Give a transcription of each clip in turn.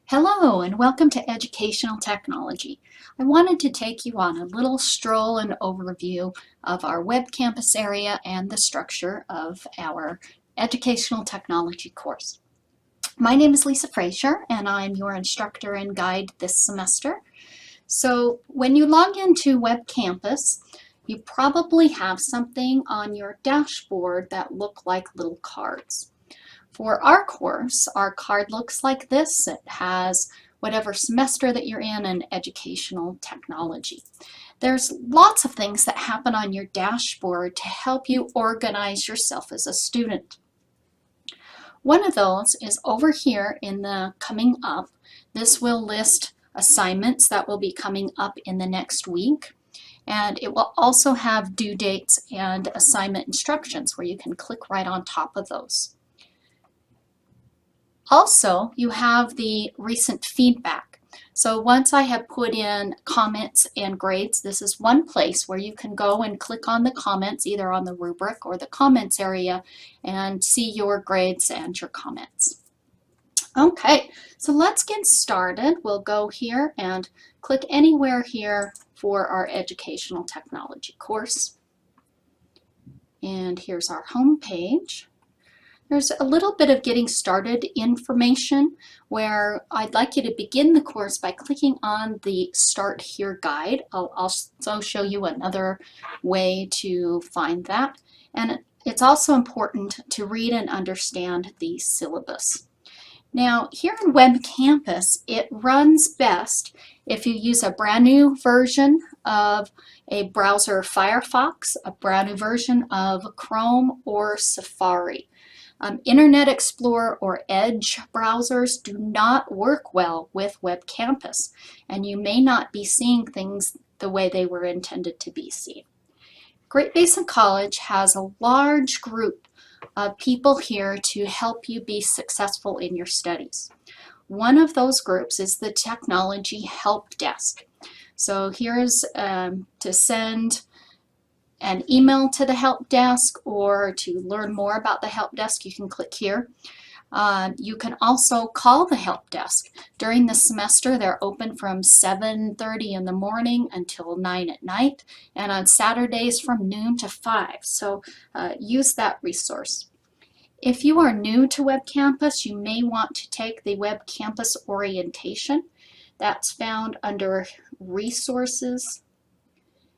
Hello and welcome to Educational Technology. I wanted to take you on a little stroll and overview of our WebCampus area and the structure of our Educational Technology course. My name is Lisa Frazier and I'm your instructor and guide this semester. So when you log into WebCampus, you probably have something on your dashboard that look like little cards. For our course, our card looks like this. It has whatever semester that you're in and educational technology. There's lots of things that happen on your dashboard to help you organize yourself as a student. One of those is over here in the coming up. This will list assignments that will be coming up in the next week. And it will also have due dates and assignment instructions where you can click right on top of those. Also, you have the recent feedback. So once I have put in comments and grades, this is one place where you can go and click on the comments, either on the rubric or the comments area, and see your grades and your comments. Okay, so let's get started. We'll go here and click anywhere here for our educational technology course. And here's our home page. There's a little bit of getting started information where I'd like you to begin the course by clicking on the Start Here guide. I'll also show you another way to find that. And it's also important to read and understand the syllabus. Now, here in WebCampus, it runs best if you use a brand new version of a browser, Firefox, a brand new version of Chrome or Safari. Internet Explorer or Edge browsers do not work well with WebCampus, and you may not be seeing things the way they were intended to be seen. Great Basin College has a large group of people here to help you be successful in your studies. One of those groups is the Technology Help Desk. So here's to send an email to the help desk, or to learn more about the help desk, you can click here. You can also call the help desk. During the semester, they're open from 7:30 in the morning until 9 at night, and on Saturdays from noon to 5. So use that resource. If you are new to WebCampus, you may want to take the WebCampus orientation. That's found under Resources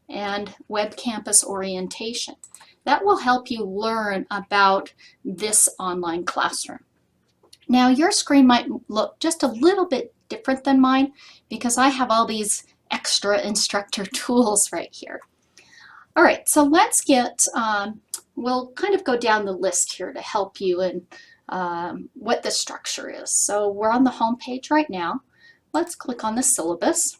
and WebCampus orientation. That will help you learn about this online classroom. Now your screen might look just a little bit different than mine because I have all these extra instructor tools right here. All right, so let's get, we'll kind of go down the list here to help you in what the structure is. So we're on the home page right now. Let's click on the syllabus.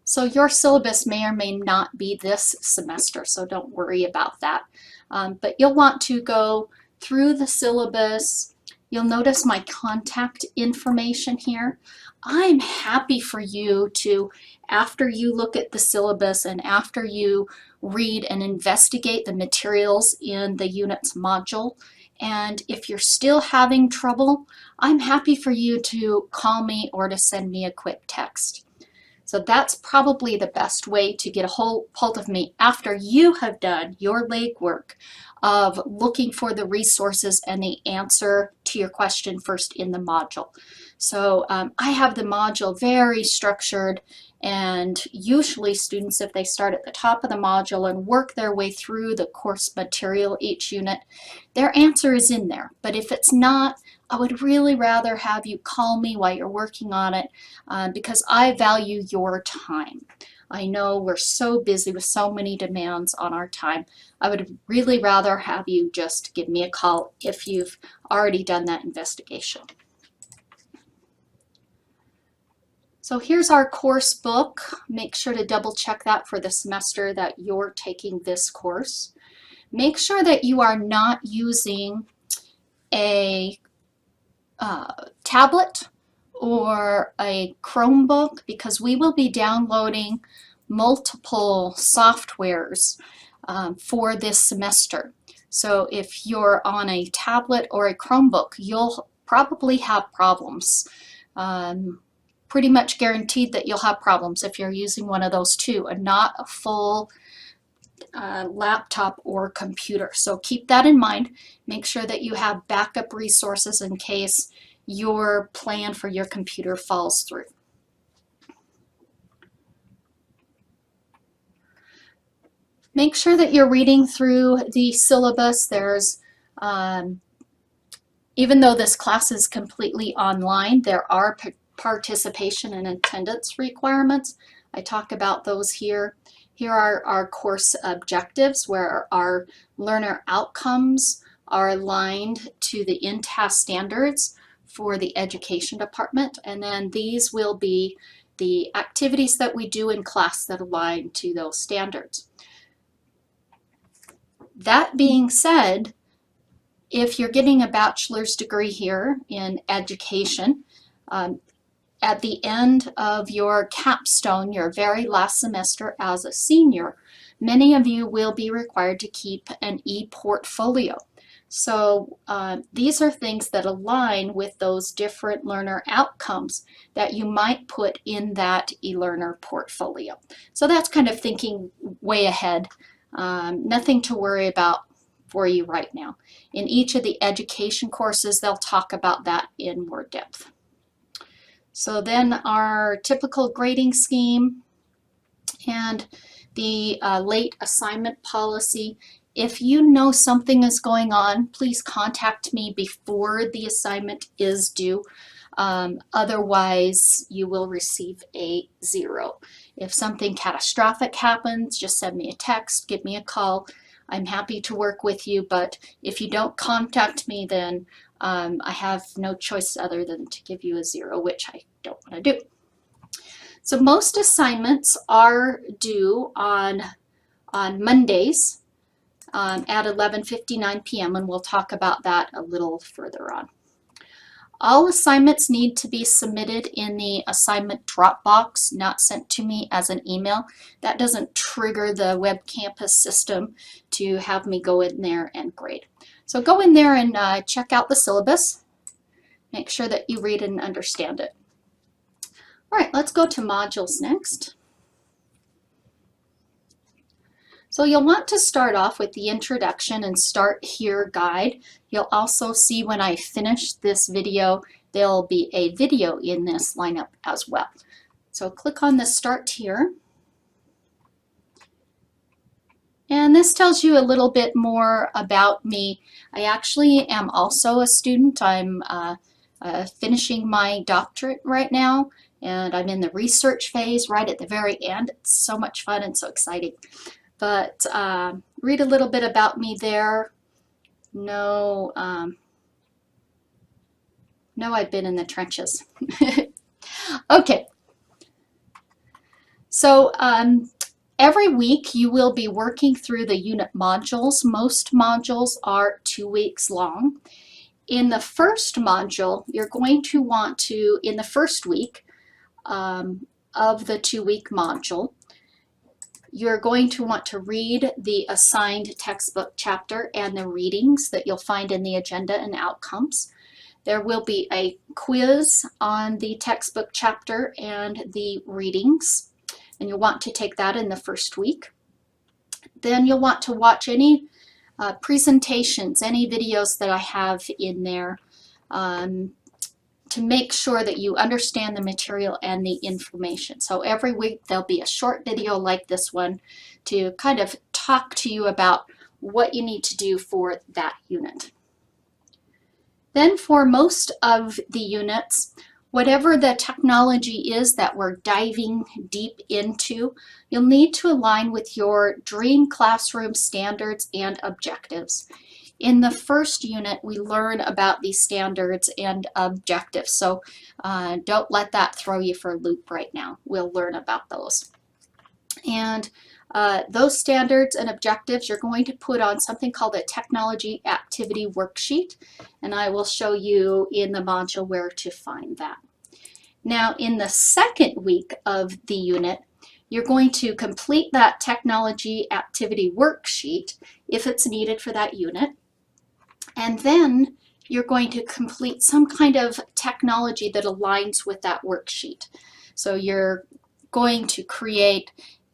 So your syllabus may or may not be this semester, so don't worry about that. But you'll want to go through the syllabus. You'll notice my contact information here. I'm happy for you to, after you look at the syllabus and after you read and investigate the materials in the units module, and if you're still having trouble, I'm happy for you to call me or to send me a quick text. So that's probably the best way to get a hold of me after you have done your legwork of looking for the resources and the answer to your question first in the module. So I have the module very structured, and usually students, if they start at the top of the module and work their way through the course material, each unit, their answer is in there. But if it's not, I would really rather have you call me while you're working on it because I value your time. I know we're so busy with so many demands on our time. I would really rather have you just give me a call if you've already done that investigation. So here's our course book. Make sure to double check that for the semester that you're taking this course. Make sure that you are not using a tablet or a Chromebook, because we will be downloading multiple softwares for this semester. So if you're on a tablet or a Chromebook, you'll probably have problems. Pretty much guaranteed that you'll have problems if you're using one of those two and not a full laptop or computer. So keep that in mind. Make sure that you have backup resources in case your plan for your computer falls through. Make sure that you're reading through the syllabus. There's, even though this class is completely online, there are participation and attendance requirements. I talk about those here. Here are our course objectives, where our learner outcomes are aligned to the INTAS standards for the education department. And then these will be the activities that we do in class that align to those standards. That being said, if you're getting a bachelor's degree here in education, at the end of your capstone, your very last semester as a senior, many of you will be required to keep an e-portfolio. So these are things that align with those different learner outcomes that you might put in that e-learner portfolio. So that's kind of thinking way ahead. Nothing to worry about for you right now. In each of the education courses, they'll talk about that in more depth. So then our typical grading scheme and the late assignment policy. If you know something is going on, please contact me before the assignment is due. Otherwise, you will receive a 0. If something catastrophic happens, just send me a text, give me a call. I'm happy to work with you, but if you don't contact me, then I have no choice other than to give you a 0, which I don't want to do. So most assignments are due on Mondays at 11:59 p.m. and we'll talk about that a little further on. All assignments need to be submitted in the assignment Dropbox, not sent to me as an email. That doesn't trigger the WebCampus system to have me go in there and grade. So go in there and check out the syllabus. Make sure that you read and understand it. All right, let's go to modules next. So you'll want to start off with the introduction and start here guide. You'll also see when I finish this video, there'll be a video in this lineup as well. So click on the start here. And this tells you a little bit more about me. I actually am also a student. I'm finishing my doctorate right now, and I'm in the research phase right at the very end. It's so much fun and so exciting. But read a little bit about me there. No, I've been in the trenches. Okay. So every week you will be working through the unit modules. Most modules are 2 weeks long. In the first module, you're going to want to, in the first week of the 2-week module, you're going to want to read the assigned textbook chapter and the readings that you'll find in the agenda and outcomes. There will be a quiz on the textbook chapter and the readings, and you'll want to take that in the first week. Then you'll want to watch any presentations, any videos that I have in there to make sure that you understand the material and the information. So every week there'll be a short video like this one to kind of talk to you about what you need to do for that unit. Then for most of the units, whatever the technology is that we're diving deep into, you'll need to align with your Dream Classroom standards and objectives. In the first unit, we learn about these standards and objectives, so don't let that throw you for a loop right now. We'll learn about those. And those standards and objectives you're going to put on something called a technology activity worksheet, and I will show you in the module where to find that. Now, in the second week of the unit, you're going to complete that technology activity worksheet if it's needed for that unit. And then you're going to complete some kind of technology that aligns with that worksheet. So you're going to create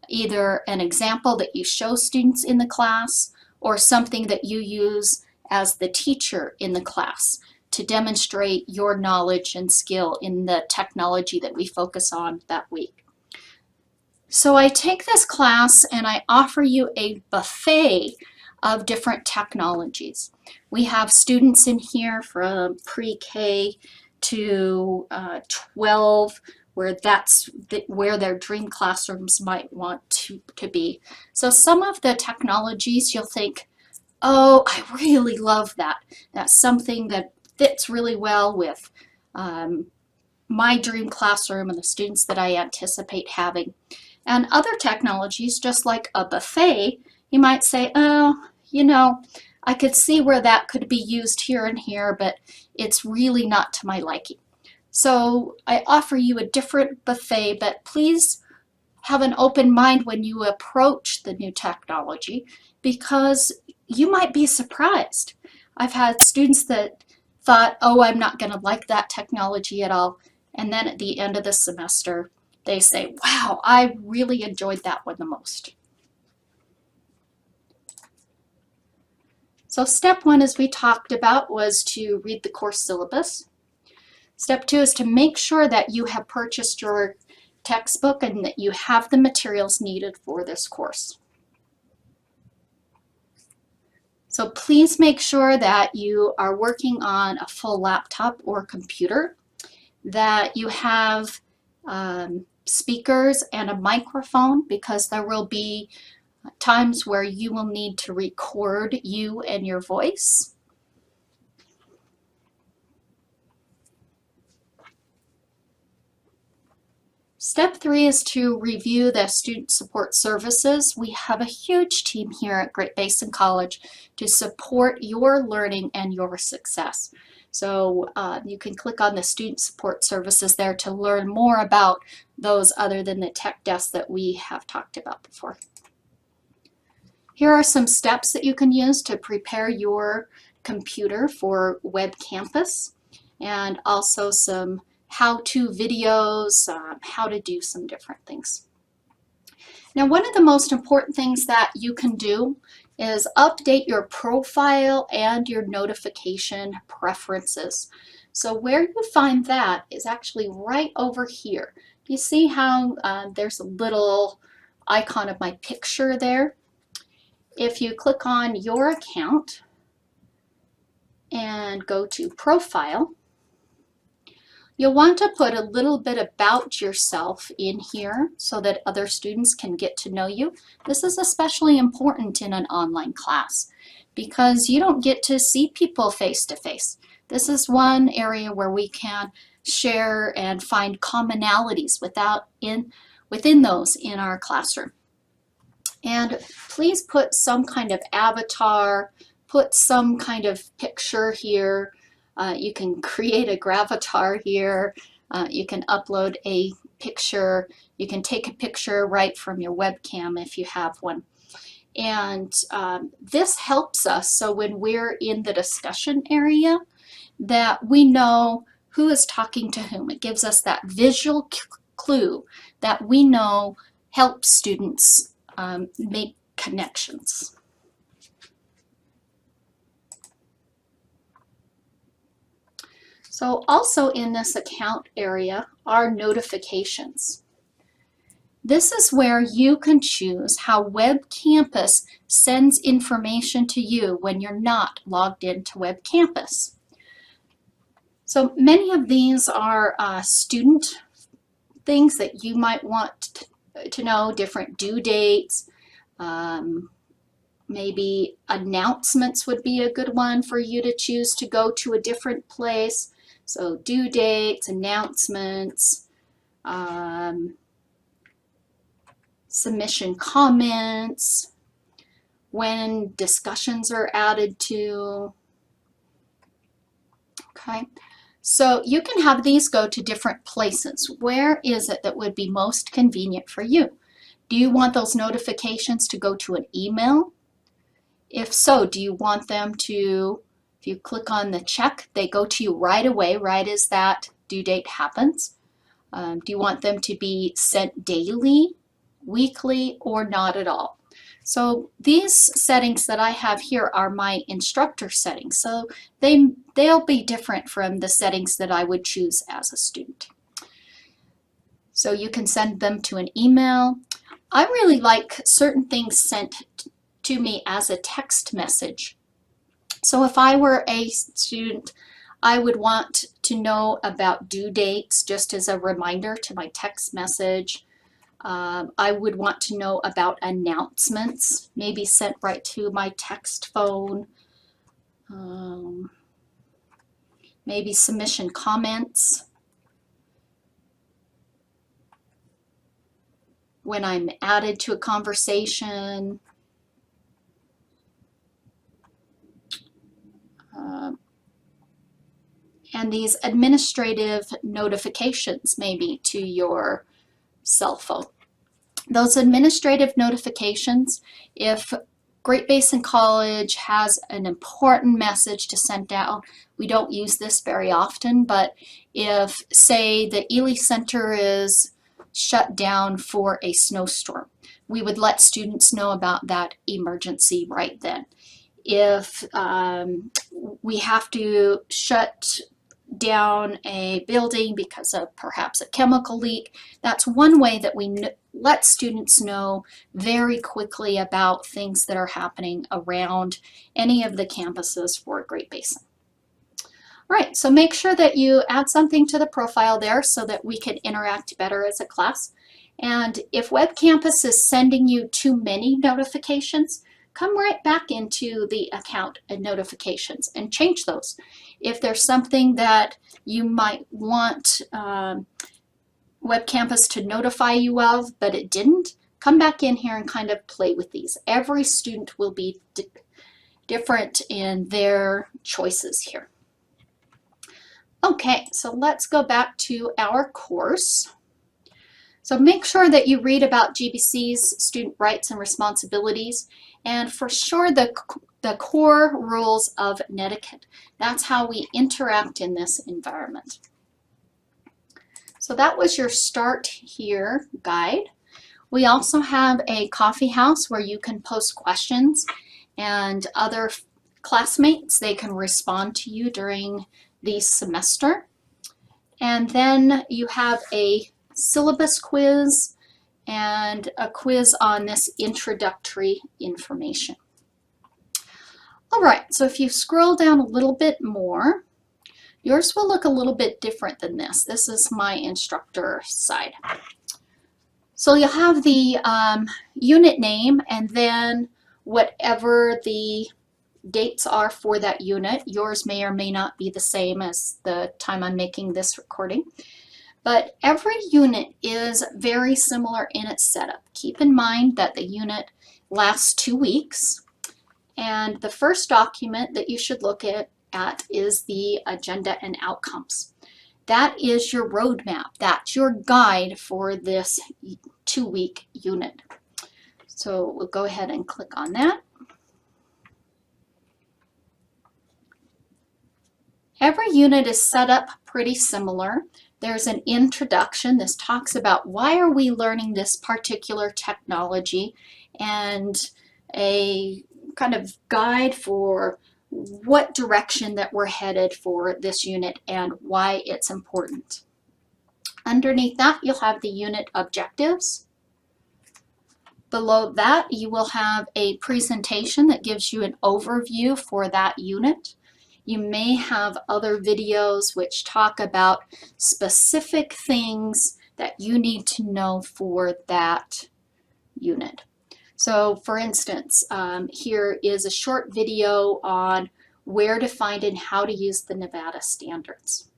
either an example that you show students in the class or something that you use as the teacher in the class to demonstrate your knowledge and skill in the technology that we focus on that week. So I take this class and I offer you a buffet of different technologies. We have students in here from pre-K to 12, where that's where their dream classrooms might want to be. So some of the technologies you'll think, oh, I really love that. That's something that fits really well with my dream classroom and the students that I anticipate having. And other technologies, just like a buffet, you might say, oh, you know, I could see where that could be used here and here, but it's really not to my liking. So I offer you a different buffet, but please have an open mind when you approach the new technology, because you might be surprised. I've had students that thought, oh, I'm not going to like that technology at all. And then at the end of the semester, they say, wow, I really enjoyed that one the most. So step one, as we talked about, was to read the course syllabus. Step two is to make sure that you have purchased your textbook and that you have the materials needed for this course. So please make sure that you are working on a full laptop or computer, that you have speakers and a microphone, because there will be times where you will need to record you and your voice. Step three is to review the student support services. We have a huge team here at Great Basin College to support your learning and your success. So you can click on the student support services there to learn more about those other than the tech desk that we have talked about before. Here are some steps that you can use to prepare your computer for WebCampus, and also some how-to videos, how to do some different things. Now, one of the most important things that you can do is update your profile and your notification preferences. So where you find that is actually right over here. You see how there's a little icon of my picture there? If you click on your account and go to profile, you'll want to put a little bit about yourself in here so that other students can get to know you. This is especially important in an online class because you don't get to see people face to face. This is one area where we can share and find commonalities within those in our classroom. And please put some kind of avatar, put some kind of picture here. You can create a gravatar here. You can upload a picture. You can take a picture right from your webcam if you have one. And this helps us so when we're in the discussion area that we know who is talking to whom. It gives us that visual clue that we know helps students make connections. So also in this account area are notifications. This is where you can choose how WebCampus sends information to you when you're not logged into WebCampus. So many of these are student things that you might want to know, different due dates, maybe announcements would be a good one for you to choose to go to a different place. So due dates, announcements, submission comments, when discussions are added to. Okay, so you can have these go to different places. Where is it that would be most convenient for you? Do you want those notifications to go to an email? If so, do you want them to If you click on the check, they go to you right away, right as that due date happens. Do you want them to be sent daily, weekly, or not at all? So these settings that I have here are my instructor settings. So they'll be different from the settings that I would choose as a student. So you can send them to an email. I really like certain things sent to me as a text message. So if I were a student, I would want to know about due dates just as a reminder to my text message. I would want to know about announcements, maybe sent right to my text phone. Maybe submission comments. When I'm added to a conversation. And these administrative notifications maybe to your cell phone. Those administrative notifications, if Great Basin College has an important message to send out, we don't use this very often, but if, say, the Ely Center is shut down for a snowstorm, we would let students know about that emergency right then. If we have to shut down a building because of perhaps a chemical leak, that's one way that we let students know very quickly about things that are happening around any of the campuses for Great Basin. All right, so make sure that you add something to the profile there so that we can interact better as a class. And if WebCampus is sending you too many notifications, come right back into the account and notifications and change those. If there's something that you might want WebCampus to notify you of, but it didn't, come back in here and kind of play with these. Every student will be different in their choices here. Okay, so let's go back to our course. So make sure that you read about GBC's student rights and responsibilities, and for sure the core rules of netiquette. That's how we interact in this environment. So that was your Start Here guide. We also have a coffee house where you can post questions, and other classmates, they can respond to you during the semester. And then you have a syllabus quiz and a quiz on this introductory information. All right, so if you scroll down a little bit more, yours will look a little bit different than this. This is my instructor side. So you'll have the unit name and then whatever the dates are for that unit. Yours may or may not be the same as the time I'm making this recording. But every unit is very similar in its setup. Keep in mind that the unit lasts 2 weeks. And the first document that you should look at is the agenda and outcomes. That is your roadmap. That's your guide for this 2-week unit. So we'll go ahead and click on that. Every unit is set up pretty similar. There's an introduction. This talks about why are we learning this particular technology, and a kind of guide for what direction that we're headed for this unit and why it's important. Underneath that, you'll have the unit objectives. Below that, you will have a presentation that gives you an overview for that unit. You may have other videos which talk about specific things that you need to know for that unit. So for instance, here is a short video on where to find and how to use the Nevada standards.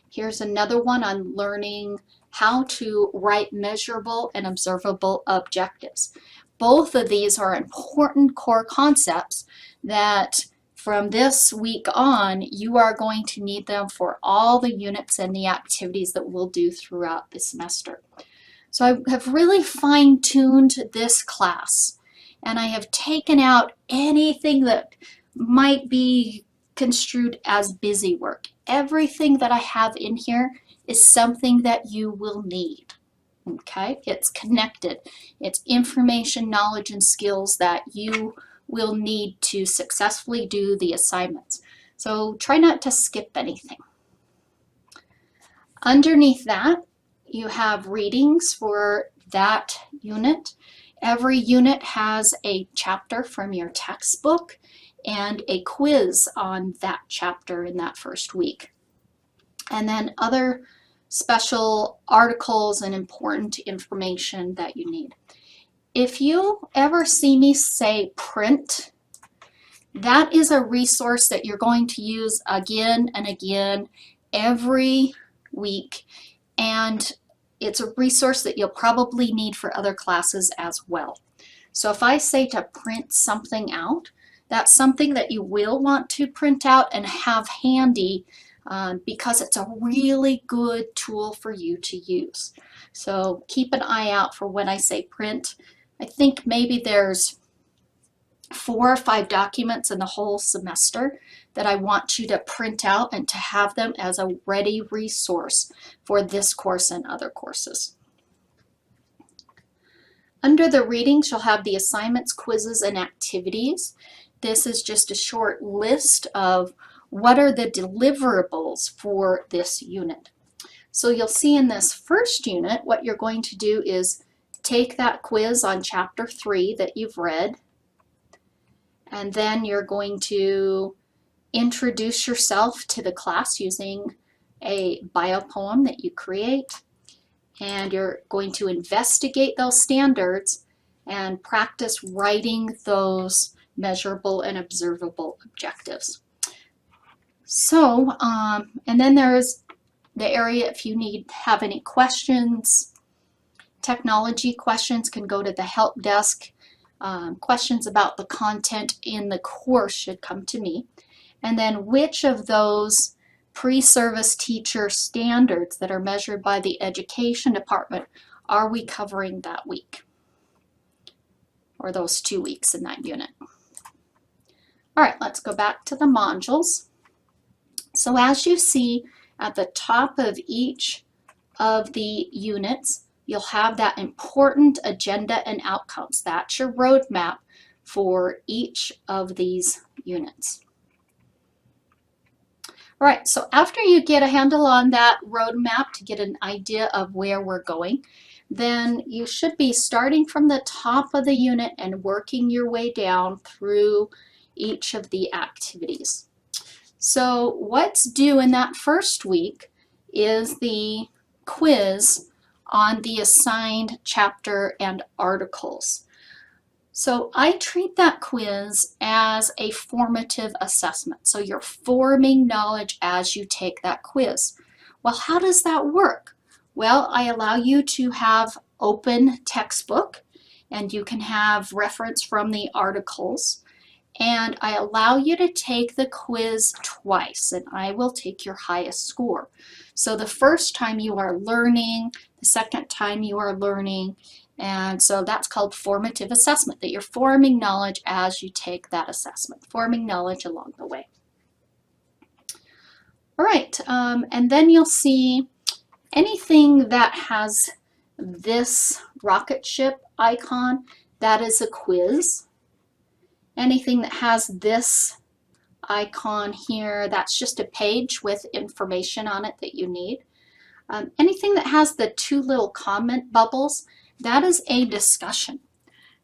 Here's another one on learning how to write measurable and observable objectives. Both of these are important core concepts that from this week on, you are going to need them for all the units and the activities that we'll do throughout the semester. So I have really fine-tuned this class, and I have taken out anything that might be construed as busy work. Everything that I have in here is something that you will need. Okay, it's connected. It's information, knowledge, and skills that you will need to successfully do the assignments. So try not to skip anything. Underneath that, you have readings for that unit. Every unit has a chapter from your textbook and a quiz on that chapter in that first week. And then other special articles and important information that you need. If you ever see me say print, that is a resource that you're going to use again and again every week, and it's a resource that you'll probably need for other classes as well. So if I say to print something out, that's something that you will want to print out and have handy because it's a really good tool for you to use. So keep an eye out for when I say print. I think maybe there's 4 or 5 documents in the whole semester that I want you to print out and to have them as a ready resource for this course and other courses. Under the readings, you'll have the assignments, quizzes, and activities. This is just a short list of what are the deliverables for this unit. So you'll see in this first unit, what you're going to do is take that quiz on chapter 3 that you've read, and then you're going to introduce yourself to the class using a bio poem that you create, and you're going to investigate those standards and practice writing those measurable and observable objectives. So, and then there's the area if you have any questions. Technology questions can go to the help desk. Questions about the content in the course should come to me. And then which of those pre-service teacher standards that are measured by the education department are we covering that week? Or those 2 weeks in that unit. All right, let's go back to the modules. So as you see at the top of each of the units, you'll have that important agenda and outcomes. That's your roadmap for each of these units. All right, so after you get a handle on that roadmap to get an idea of where we're going, then you should be starting from the top of the unit and working your way down through each of the activities. So what's due in that first week is the quiz on the assigned chapter and articles. So I treat that quiz as a formative assessment. So you're forming knowledge as you take that quiz. Well, how does that work? Well, I allow you to have open textbook, and you can have reference from the articles. And I allow you to take the quiz twice, and I will take your highest score. So the first time you are learning, the second time you are learning, and so that's called formative assessment, that you're forming knowledge as you take that assessment, forming knowledge along the way. All right, and then you'll see anything that has this rocket ship icon, that is a quiz. Anything that has this icon here, that's just a page with information on it that you need. Anything that has the 2 little comment bubbles, that is a discussion.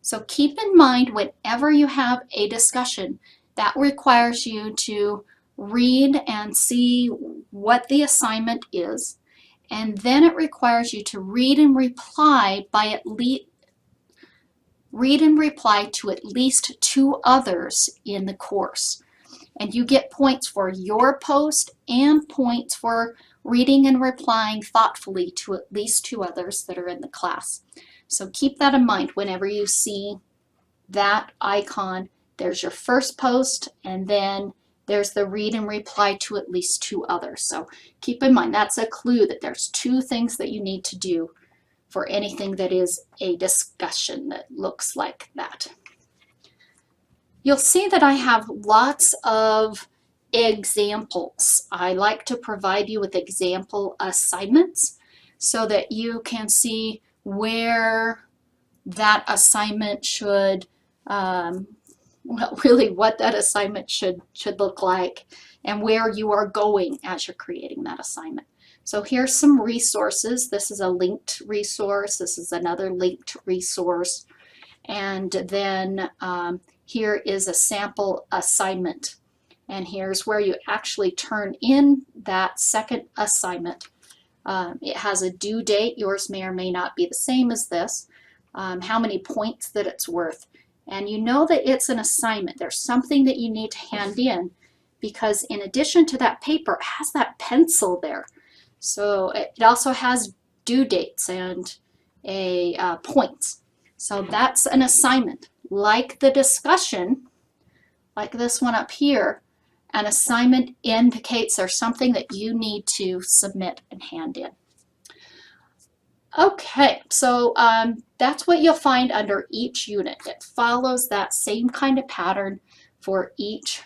So keep in mind whenever you have a discussion, that requires you to read and see what the assignment is, and then it requires you to read and reply to at least 2 others in the course. And you get points for your post and points for reading and replying thoughtfully to at least 2 others that are in the class. So keep that in mind whenever you see that icon. There's your first post, and then there's the read and reply to at least 2 others. So keep in mind, that's a clue that there's 2 things that you need to do for anything that is a discussion that looks like that. You'll see that I have lots of examples. I like to provide you with example assignments so that you can see where that assignment should, well, really what that assignment should look like and where you are going as you're creating that assignment. So here's some resources. This is a linked resource. This is another linked resource. And then here is a sample assignment. And here's where you actually turn in that second assignment. It has a due date. Yours may or may not be the same as this. How many points that it's worth. And you know that it's an assignment. There's something that you need to hand in because in addition to that paper, it has that pencil there. So it also has due dates and points. So that's an assignment. Like the discussion, like this one up here, an assignment indicates there's something that you need to submit and hand in. Okay, so that's what you'll find under each unit. It follows that same kind of pattern for each of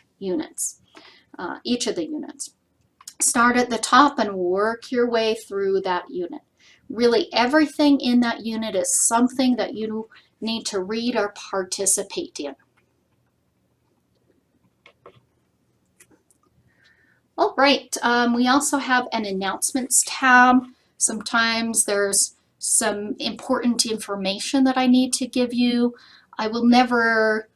the units. Start at the top and work your way through that unit. Really, everything in that unit is something that you need to read or participate in. All right, we also have an announcements tab. Sometimes there's some important information that I need to give you. I will never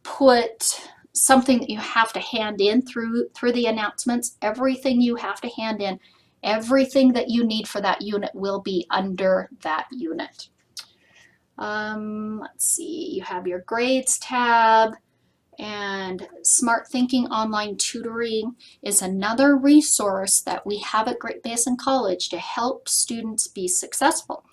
put something that you have to hand in through the announcements. Everything you have to hand in, everything that you need for that unit will be under that unit. Let's see, you have your grades tab, and Smart Thinking Online Tutoring is another resource that we have at Great Basin College to help students be successful.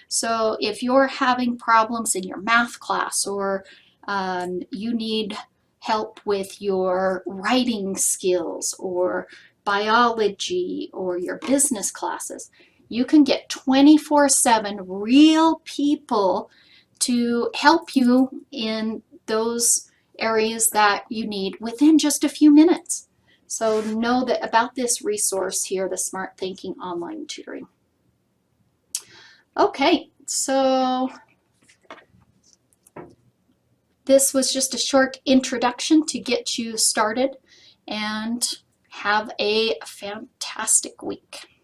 So if you're having problems in your math class or you need help with your writing skills or biology or your business classes, you can get 24/7 real people to help you in those areas that you need within just a few minutes. So know that about this resource here, the Smart Thinking Online Tutoring. Okay, so this was just a short introduction to get you started, and have a fantastic week.